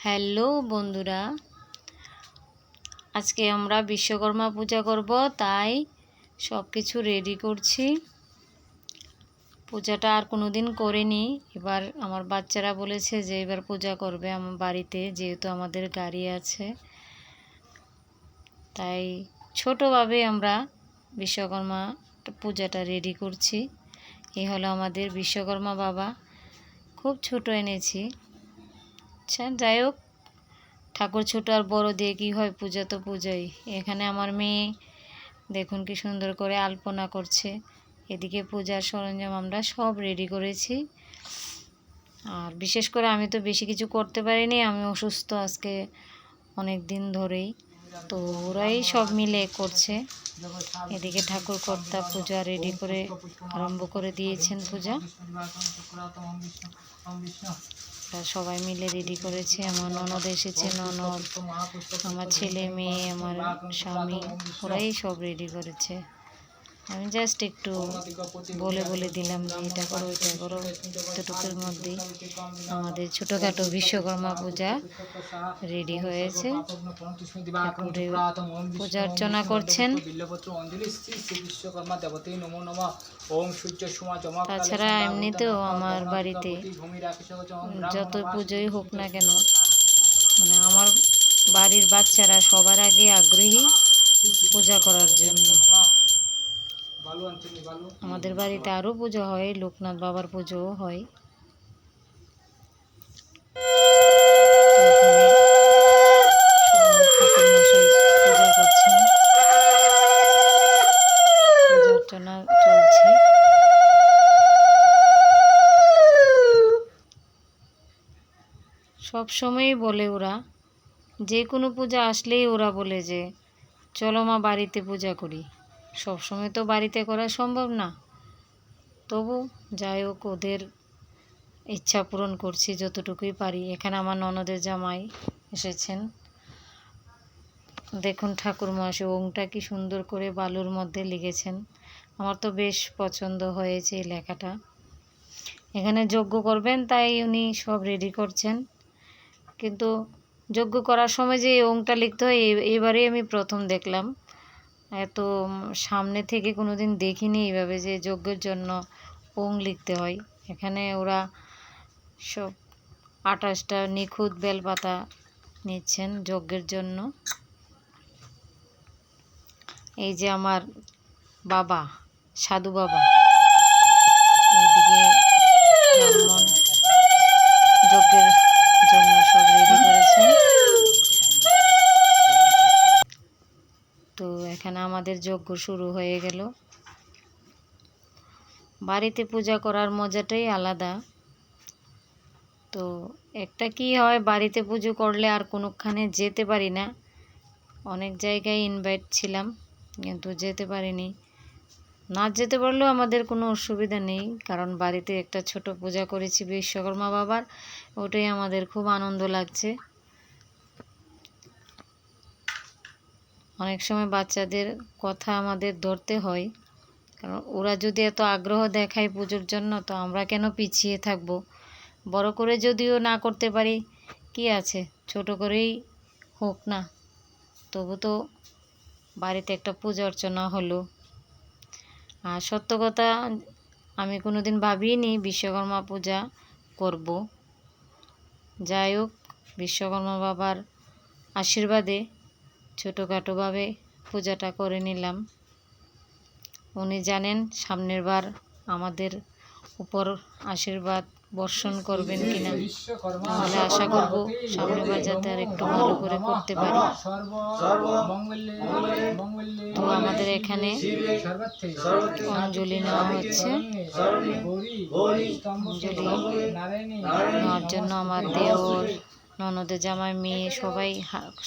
Hello বন্ধুরা, আজকে আমরা বিশ্বকর্মা পূজা করব, তাই সব কিছু রেডি করছি। পূজাটা আর কোনোদিন করিনি, এবার আমার বাচ্চারা বলেছে যে এবার পূজা করবে আমার বাড়িতে, যেহেতু আমাদের গাড়ি আছে। তাই ছোটোভাবে আমরা বিশ্বকর্মা পূজাটা রেডি করছি। এই হলো আমাদের বিশ্বকর্মা বাবা, খুব ছোট এনেছি। আচ্ছা, যাই হোক, ঠাকুর ছোট আর বড় দিয়ে কি হয়, পূজা তো পূজাই। এখানে আমার মেয়ে দেখুন কি সুন্দর করে আলপনা করছে। এদিকে পূজার সরঞ্জাম আমরা সব রেডি করেছি। আর বিশেষ করে আমি তো বেশি কিছু করতে পারিনি, আমি অসুস্থ আজকে অনেক দিন ধরেই, তো ওরাই সব মিলে করছে। এদিকে ঠাকুর কর্তা পূজা রেডি করে আরম্ভ করে দিয়েছেন পূজা। সবাই মিলে রেডি করেছে। আমার ননদ এসেছে, ননদ, আমার ছেলে মেয়ে, আমার স্বামী, ওরাই সব রেডি করেছে। আমি জাস্ট একটু বলে বলে দিলাম যে এটা করো ওইটা করো, এতটুকুর মধ্যেই আমাদের ছোটোখাটো বিশ্বকর্মা পূজা রেডি হয়েছে। ঠাকুরের পূজা অর্চনা করছেন। তাছাড়া এমনিতেও আমার বাড়িতে যত পুজোই হোক না কেন, মানে আমার বাড়ির বাচ্চারা সবার আগে আগ্রহী পূজা করার জন্য। আমাদের বাড়িতে আরও পুজো হয়, লোকনাথ বাবার পুজোও হয়। পূজা করছেন, পূজা অর্চনা চলছে। সব সময়ই বলে ওরা, যে কোনো পূজা আসলেই ওরা বলে যে চলো মা বাড়িতে পূজা করি। সব সময় তো বাড়িতে করা সম্ভব না, তবু যাই হোক ওদের ইচ্ছা পূরণ করছি যতটুকুই পারি। এখানে আমার ননদের জামাই এসেছেন, দেখুন ঠাকুর মহাশয় ওংটা কি সুন্দর করে বালুর মধ্যে লিখেছেন। আমার তো বেশ পছন্দ হয়েছে এই লেখাটা। এখানে যজ্ঞ করবেন, তাই উনি সব রেডি করছেন। কিন্তু যজ্ঞ করার সময় যে ওংটা লিখতে হয়, এবারেই আমি প্রথম দেখলাম। এত সামনে থেকে কোনো দিন দেখিনি এইভাবে যে যজ্ঞের জন্য ওং লিখতে হয়। এখানে ওরা সব 28টা নিখুঁত বেলপাতা নিচ্ছেন যজ্ঞের জন্য। এই যে আমার বাবা, সাধু বাবা, এইদিকে ব্রাহ্মণ যজ্ঞের জন্য সব রেডি করেছেন। তো এখানে আমাদের যজ্ঞ শুরু হয়ে গেল। বাড়িতে পূজা করার মজাটাই আলাদা। তো একটা কি হয়, বাড়িতে পুজো করলে আর কোনোখানে যেতে পারি না। অনেক জায়গায় ইনভাইট ছিলাম, কিন্তু যেতে পারিনি। না যেতে পারলেও আমাদের কোনো অসুবিধা নেই, কারণ বাড়িতে একটা ছোট পূজা করেছি বিশ্বকর্মা বাবার, ওটাই আমাদের খুব আনন্দ লাগছে। অনেক সময় বাচ্চাদের কথা আমাদের ধরতে হয়, কারণ ওরা যদি এত আগ্রহ দেখায় পুজোর জন্য, তো আমরা কেন পিছিয়ে থাকবো। বড় করে যদিও না করতে পারি, কি আছে, ছোট করেই হোক না, তবু তো বাড়িতে একটা পূজা অর্চনা হলো। আর সত্য কথা, আমি কোনোদিন ভাবিনি বিশ্বকর্মা পূজা করব। যাই হোক, বিশ্বকর্মা বাবার আশীর্বাদে ছোটোখাটোভাবে পূজাটা করে নিলাম। উনি জানেন সামনের বার আমাদের উপর আশীর্বাদ বর্ষণ করবেন কিনা, তাহলে আশা করব সামনের বার যাতে আর একটু ভালো করে করতে পারি। তো আমাদের এখানে অঞ্জলি নেওয়া হচ্ছে। অঞ্জলি নেওয়ার জন্য আমার দেওর, ননদের জামাই, মেয়ে, সবাই,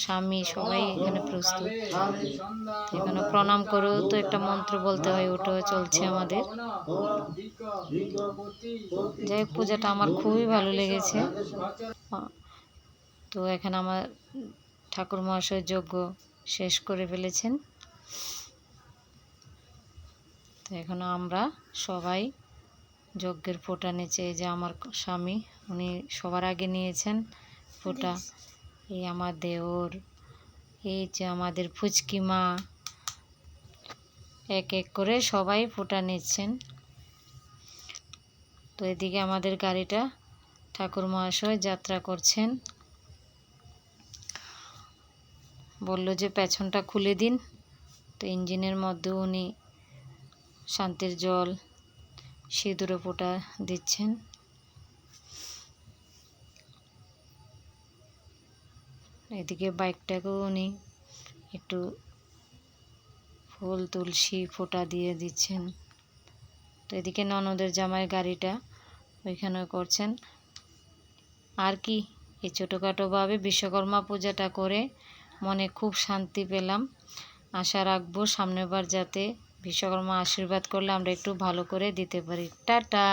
স্বামী, সবাই এখানে প্রস্তুত। এখানে প্রণাম করেও তো একটা মন্ত্র বলতে হয়, ওটাও চলছে আমাদের। যাই হোক, পূজাটা আমার খুবই ভালো লেগেছে। তো এখানে আমার ঠাকুর মহাশয় যজ্ঞ শেষ করে ফেলেছেন। তো এখন আমরা সবাই যজ্ঞের ফোঁটা নিচে, এই যে আমার স্বামী, উনি সবার আগে নিয়েছেন ফোঁটা। এই আমার দেওর, এই যে আমাদের ফুচকি মা, এক এক করে সবাই ফোঁটা নিচ্ছেন। তো এদিকে আমাদের গাড়িটা ঠাকুর মহাশয় যাত্রা করছেন। বলল যে পেছনটা খুলে দিন, তো ইঞ্জিনের মধ্যে উনি শান্তির জল, সিঁদুরে ফোঁটা দিচ্ছেন। এদিকে বাইকটাকেও উনি একটু ফুল তুলসী ফোঁটা দিয়ে দিচ্ছেন। তো এদিকে ননদের জামাই গাড়িটা ওইখানে করছেন। আর কি, এই ছোটোখাটোভাবে বিশ্বকর্মা পূজাটা করে মনে খুব শান্তি পেলাম। আশা রাখবো সামনের বার যাতে বিশ্বকর্মা আশীর্বাদ করলে আমরা একটু ভালো করে দিতে পারি। টাটা।